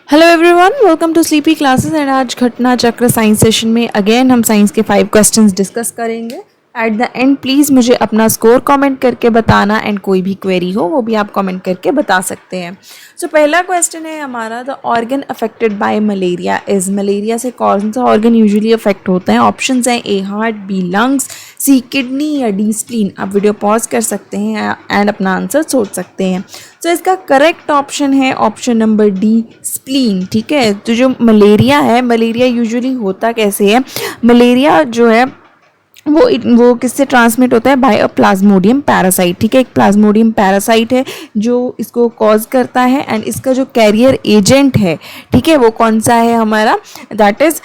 Hello everyone, welcome to sleepy classes. And आज Ghatna Chakra science session में again हम science के 5 क्वेश्चंस डिस्कस करेंगे। एट द एंड प्लीज़ मुझे अपना स्कोर कमेंट करके बताना एंड कोई भी क्वेरी हो वो भी आप कमेंट करके बता सकते हैं। सो पहला क्वेश्चन है हमारा, the organ affected by malaria is. Malaria से कौन सा ऑर्गन यूजुअली अफेक्ट होता है? ऑप्शंस हैं A heart, B lungs, C kidney या डी स्प्लीन। आप वीडियो पॉज कर सकते हैं एंड अपना आंसर सोच सकते हैं। तो इसका करेक्ट ऑप्शन है ऑप्शन नंबर डी, स्प्लीन। ठीक है, तो जो मलेरिया है, मलेरिया यूजुअली होता कैसे है? मलेरिया जो है वो किससे ट्रांसमिट होता है? बाय अ प्लाज्मोडियम पैरासाइट। ठीक है, एक प्लाज्मोडियम पैरासाइट है जो इसको कॉज करता है एंड इसका जो कैरियर एजेंट है, ठीक है, वो कौन सा है हमारा? That is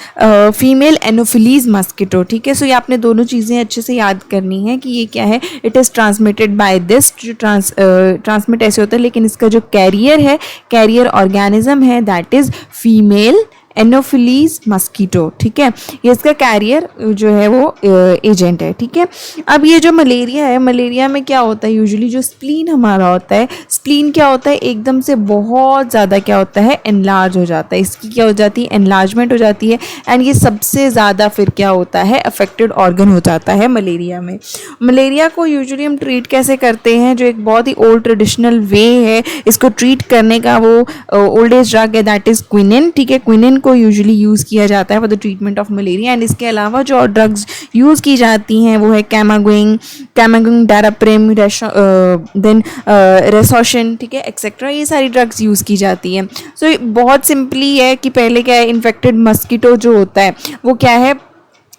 female anopheles mosquito. ठीक है, सो ये आपने दोनों चीज़ें अच्छे से याद करनी है कि ये क्या है। It is transmitted by this, जो ट्रांसमिट ऐसे होता है, लेकिन इसका जो कैरियर है, कैरियर ऑर्गेनिज्म है, that is female anopheles mosquito. ठीक है, ये इसका कैरियर जो है वो एजेंट है। ठीक है, अब ये जो मलेरिया है, मलेरिया में क्या होता है? यूजुअली जो स्प्लीन हमारा होता है, स्प्लीन क्या होता है? एकदम से बहुत ज़्यादा क्या होता है? एनलार्ज हो जाता है। इसकी क्या हो जाती है? एनलार्जमेंट हो जाती है एंड ये सबसे ज़्यादा फिर क्या होता है? अफेक्टेड ऑर्गन हो जाता है मलेरिया में। मलेरिया को यूजुअली हम ट्रीट कैसे करते हैं? जो एक बहुत ही ओल्ड ट्रेडिशनल वे है इसको ट्रीट करने का, वो ओल्ड एज ड्रग है, दैट इज़ क्विनिन। ठीक है, क्विनिन को यूजुअली यूज़ किया जाता है for the treatment of malaria. And इसके अलावा जो और ड्रग्स यूज़ की जाती हैं वो है कैमागुइंग, डाराप्रिम, देन रेसोशन, ठीक है, एक्सेट्रा। ये सारी ड्रग्स यूज़ की जाती हैं। सो बहुत सिंपली है कि पहले क्या है, इन्फेक्टेड मस्कीटो जो होता है वो क्या है,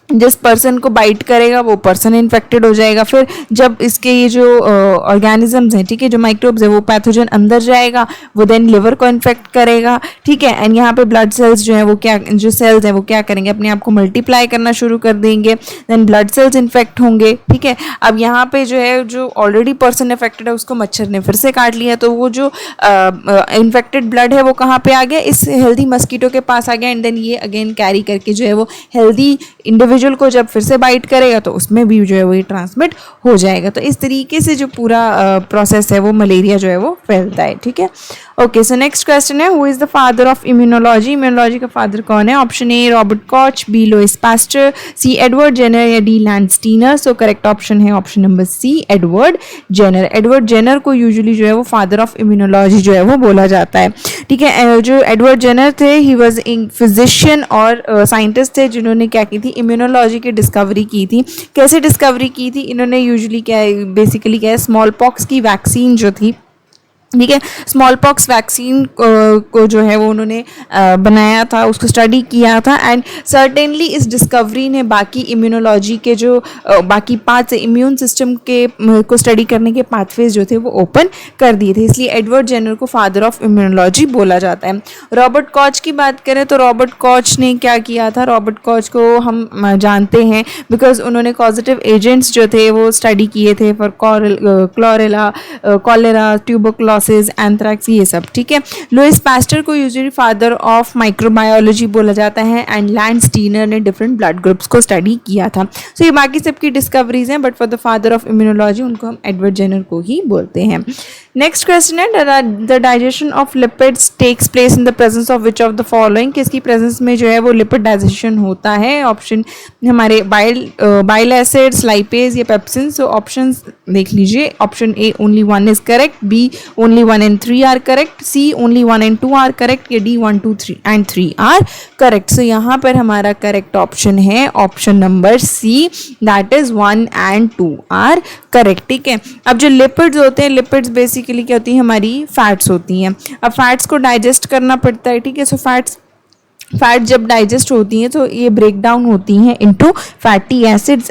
जिस पर्सन को बाइट करेगा वो पर्सन इन्फेक्टेड हो जाएगा। फिर जब इसके ये जो ऑर्गेनिजम्स हैं, ठीक है, जो माइक्रोब्स है, वो पैथोजन अंदर जाएगा, वो देन लिवर को इन्फेक्ट करेगा। ठीक है, एंड यहाँ पे ब्लड सेल्स जो है वो क्या, जो सेल्स है वो क्या करेंगे? अपने आप को मल्टीप्लाई करना शुरू कर देंगे, देन ब्लड सेल्स इन्फेक्ट होंगे। ठीक है, अब यहाँ पे जो है, जो ऑलरेडी पर्सन इन्फेक्टेड है उसको मच्छर ने फिर से काट लिया, तो वो जो इन्फेक्टेड ब्लड है वो कहाँ पे आ गया? इस हेल्दी मस्कीटो के पास आ गया एंड देन ये अगेन कैरी करके जो है वो हेल्दी इंडिविजुअल को जब फिर से बाइट करेगा तो उसमें भी जो है वो ये ट्रांसमिट हो जाएगा। तो इस तरीके से जो पूरा प्रोसेस है वो मलेरिया जो है वो फैलता है। ठीक है, ओके, सो नेक्स्ट क्वेश्चन है, who is the father of immunology? Immunology का फादर कौन है? Option A Robert Koch, B Louis Pasteur, C Edward Jenner या D Landsteiner. So correct option है option number C, Edward Jenner. Edward Jenner को usually जो है वो father of immunology जो है वो बोला जाता है। ठीक है, जो एडवर्ड जेनर थे, ही वॉज ए फिजिशियन और साइंटिस्ट थे जिन्होंने क्या की थी? इम्यूनोलॉजी की डिस्कवरी की थी। कैसे डिस्कवरी की थी इन्होंने? यूजुअली क्या है, बेसिकली क्या है, स्मॉल पॉक्स की वैक्सीन जो थी, ठीक है, स्मॉल पॉक्स वैक्सीन को जो है वो उन्होंने बनाया था, उसको स्टडी किया था एंड सर्टेनली इस डिस्कवरी ने बाकी इम्यूनोलॉजी के जो बाकी पार्ट्स, इम्यून सिस्टम के को स्टडी करने के पाथवेज जो थे वो ओपन कर दिए थे। इसलिए एडवर्ड जेनर को फादर ऑफ इम्यूनोलॉजी बोला जाता है। रॉबर्ट कॉच की बात करें तो रॉबर्ट कॉच ने क्या किया था? रॉबर्ट कॉच को हम जानते हैं बिकॉज उन्होंने कॉजेटिव एजेंट्स जो थे वो स्टडी किए थे फॉर कॉलेरा, ट्यूबरकुलोसिस, एंथ्रैक्स, ये सब। ठीक है, लुइस पास्टर को यूजुअली फादर ऑफ माइक्रोबायोलॉजी बोला जाता है एंड लैंड स्टीनर ने डिफरेंट ब्लड ग्रुप्स को स्टडी किया था। सो ये बाकी सबकी डिस्कवरीज हैं, but for the father of immunology उनको हम एडवर्ड जेनर को ही बोलते हैं। नेक्स्ट क्वेश्चन है, the digestion of lipids takes place in the presence of which of the following? किसकी प्रेजेंस में जो है वो लिपिड डाइजेशन होता है? ऑप्शन हमारे बाइल एसिड्स, लाइपेज या पेप्सिन। सो ऑप्शंस देख लीजिए, option A only 1 is correct, B only 1 and 3 are correct, C only 1 and 2 are correct, या D 1, 2, 3 and 3 are correct। So यहाँ पर हमारा करेक्ट ऑप्शन है option number C, that is 1 and 2 are correct। ठीक है, अब जो लिपिड्स होते हैं, लिपिड्स बेसिकली क्या होती हैं? हमारी फैट्स होती हैं। अब फैट्स को डाइजेस्ट करना पड़ता है। ठीक है, सो फैट जब डाइजेस्ट होती हैं तो ये ब्रेक डाउन होती हैं into fatty acids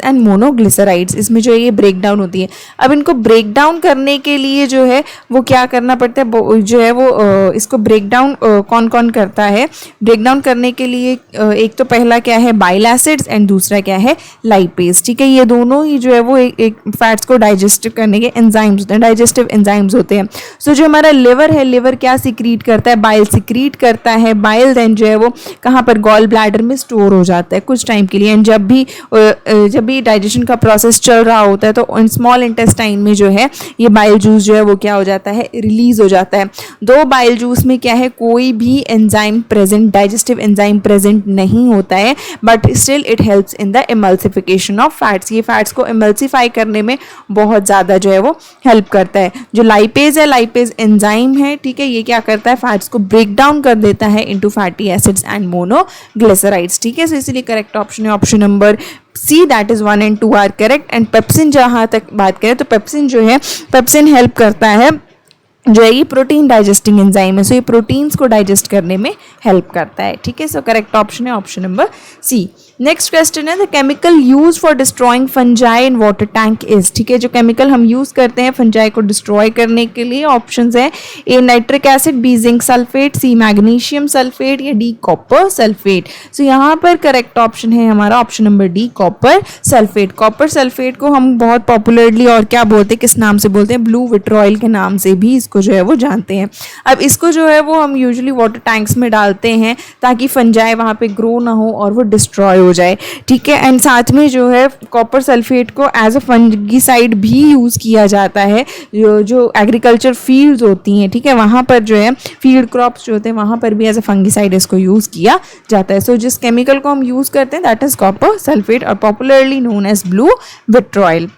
and monoglycerides. इसमें जो है ये ब्रेक डाउन होती है। अब इनको ब्रेक डाउन करने के लिए जो है वो क्या करना पड़ता है? जो है वो इसको ब्रेक डाउन कौन कौन करता है? ब्रेक डाउन करने के लिए एक तो पहला क्या है? बाइल एसिड्स एंड दूसरा क्या है? लाइपेज। ठीक है, ये दोनों ही जो है वो एक फैट्स को डाइजेस्ट करने के एंजाइम्स होते हैं, डाइजेस्टिव एंजाइम्स होते हैं। सो जो हमारा लिवर है, लिवर क्या सिक्रीट करता है? बाइल सिक्रीट करता है है बाइल देन जो है वो कहाँ पर गॉल ब्लैडर में स्टोर हो जाता है कुछ टाइम के लिए। एंड जब भी डाइजेशन का प्रोसेस चल रहा होता है तो स्मॉल इंटेस्टाइन में जो है ये बाइल जूस जो है वो क्या हो जाता है, रिलीज हो जाता है। दो बाइल जूस में क्या है, कोई भी enzyme present, digestive enzyme present नहीं होता है, but still it helps in the emulsification of fats. ये फैट्स को इमल्सिफाई करने में बहुत ज़्यादा जो है वो हेल्प करता है। जो लाइपेज है, लाइपेज एंजाइम है, ठीक है, ये क्या करता है, फैट्स को ब्रेक डाउन कर देता है into fatty acids and monoglycerides, ठीक है। सो इसलिए करेक्ट ऑप्शन है option number C, that is 1 and 2 are correct. And pepsin जहाँ तक बात करें तो पेप्सिन जो है, पेप्सिन हेल्प करता है, जो है ये प्रोटीन डाइजेस्टिंग एंजाइम है, सो ये प्रोटीन्स को डाइजेस्ट करने में हेल्प करता है, ठीक है। सो करेक्ट ऑप्शन है option number C. Next question है the chemical use for destroying fungi in water tank is, ठीक है, जो केमिकल हम यूज करते हैं फंजाई को डिस्ट्रॉय करने के लिए, ऑप्शंस है A nitric acid, B zinc sulphate, C magnesium sulphate या डी कॉपर सल्फेट। सो यहाँ पर करेक्ट ऑप्शन है हमारा option number D, copper sulphate. Copper sulphate को हम बहुत पॉपुलरली और क्या बोलते हैं, किस नाम से बोलते हैं, ब्लू विट्रॉयल के नाम से भी इसको जो है वो जानते हैं। अब इसको जो है वो हम यूजुअली वाटर टैंक्स में डालते हैं ताकि फंजाई वहाँ पे ग्रो ना हो और वो डिस्ट्रॉय हो जाए, ठीक है। एंड साथ में जो है कॉपर सल्फेट को एज अ फंगिसाइड भी यूज़ किया जाता है, जो एग्रीकल्चर फील्ड्स होती हैं, ठीक है, वहाँ पर जो है फील्ड क्रॉप्स जो होते हैं वहाँ पर भी एज अ फंगिसाइड इसको यूज़ किया जाता है। सो जिस केमिकल को हम यूज़ करते हैं दैट इज़ कॉपर सल्फेट और popularly known as blue vitriol.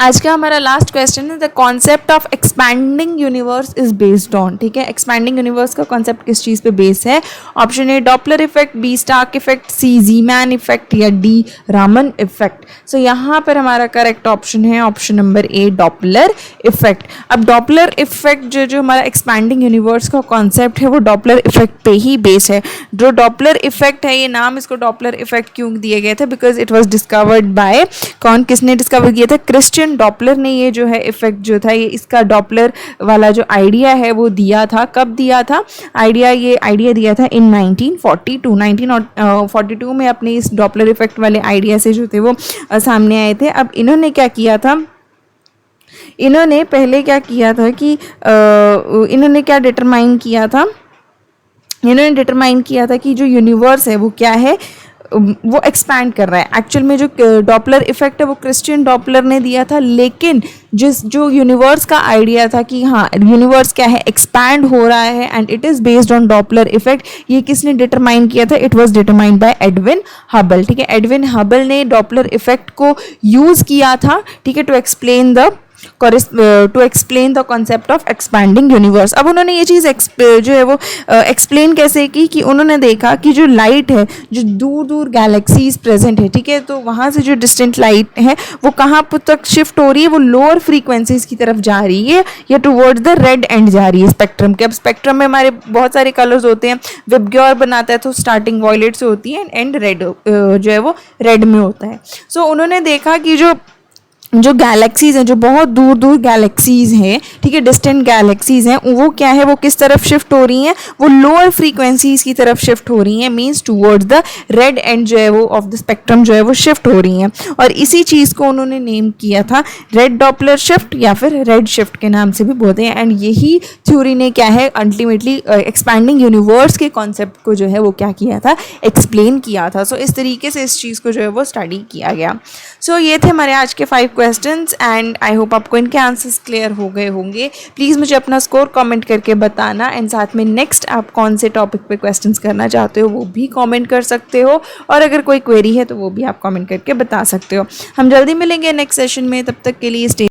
आज का हमारा लास्ट क्वेश्चन है the concept of expanding universe is based on, ठीक है, एक्सपैंडिंग यूनिवर्स का कॉन्सेप्ट किस चीज़ पे बेस है, option A Doppler effect, B Stark effect, C Zeeman effect या डी रामन इफेक्ट। सो यहाँ पर हमारा करेक्ट ऑप्शन है option number A, Doppler effect. अब डॉपलर इफेक्ट जो हमारा एक्सपैंडिंग यूनिवर्स का कॉन्सेप्ट है वो डॉपलर इफेक्ट पे ही बेस है। जो डॉपलर इफेक्ट है, ये नाम इसको डॉपलर इफेक्ट क्यों दिया गया था, because it was discovered by, किसने डिस्कवर किया था, क्रिश्चियन डॉपलर ने ये जो है इफेक्ट जो था, ये इसका डॉपलर वाला जो आइडिया है वो दिया था। कब दिया था आइडिया, ये आइडिया दिया था इन 1942 में अपने इस डॉपलर इफेक्ट वाले आइडिया से जो थे वो सामने आए थे। अब इन्होंने क्या किया था, इन्होंने पहले क्या किया था कि इन्होंने क्या डिटरमाइन किया था, इन्होंने डिटरमाइन किया था कि जो यूनिवर्स है वो क्या है, वो एक्सपैंड कर रहा है। एक्चुअल में जो डॉपलर इफेक्ट है वो क्रिश्चियन डॉपलर ने दिया था, लेकिन जो यूनिवर्स का आइडिया था कि हाँ यूनिवर्स क्या है, एक्सपैंड हो रहा है and it is based on Doppler effect, ये किसने डिटरमाइन किया था, it was determined by Edwin Hubble, ठीक है। एडविन हबल ने डॉपलर इफेक्ट को यूज़ किया था, ठीक है, to explain the concept of expanding universe. अब उन्होंने ये चीज़ जो है वो एक्सप्लेन कैसे की कि उन्होंने देखा कि जो लाइट है, जो दूर दूर गैलेक्सीज प्रेजेंट है, ठीक है, तो वहाँ से जो डिस्टेंट लाइट है वो कहाँ तक शिफ्ट हो रही है, वो लोअर फ्रीक्वेंसीज की तरफ जा रही है या टुवर्ड्स द रेड एंड जा रही है स्पेक्ट्रम के। अब स्पेक्ट्रम में हमारे बहुत सारे कलर्स होते हैं, विबग्योर बनाता है तो स्टार्टिंग वॉयलेट से होती है एंड रेड जो है वो रेड में होता है। सो उन्होंने देखा कि जो गैलेक्सीज हैं, जो बहुत दूर दूर गैलेक्सीज हैं, ठीक है, डिस्टेंट गैलेक्सीज हैं, वो क्या है, वो किस तरफ शिफ्ट हो रही हैं, वो लोअर फ्रीक्वेंसीज की तरफ शिफ्ट हो रही हैं, means towards the red and जो है वो ऑफ द स्पेक्ट्रम जो है वो शिफ्ट हो रही हैं। और इसी चीज़ को उन्होंने नेम किया था रेड डॉपलर शिफ्ट या फिर रेड शिफ्ट के नाम से भी बोलते हैं। एंड यही थ्योरी ने क्या है अल्टीमेटली एक्सपैंडिंग यूनिवर्स के कॉन्सेप्ट को जो है वो क्या किया था, एक्सप्लेन किया था। सो इस तरीके से इस चीज़ को जो है वो स्टडी किया गया। सो ये थे हमारे आज के 5 क्वेश्चंस एंड आई होप आपको इनके आंसर्स क्लियर हो गए होंगे। प्लीज़ मुझे अपना स्कोर कमेंट करके बताना एंड साथ में नेक्स्ट आप कौन से टॉपिक पे क्वेश्चंस करना चाहते हो वो भी कमेंट कर सकते हो, और अगर कोई क्वेरी है तो वो भी आप कमेंट करके बता सकते हो। हम जल्दी मिलेंगे नेक्स्ट सेशन में, तब तक के लिए स्टे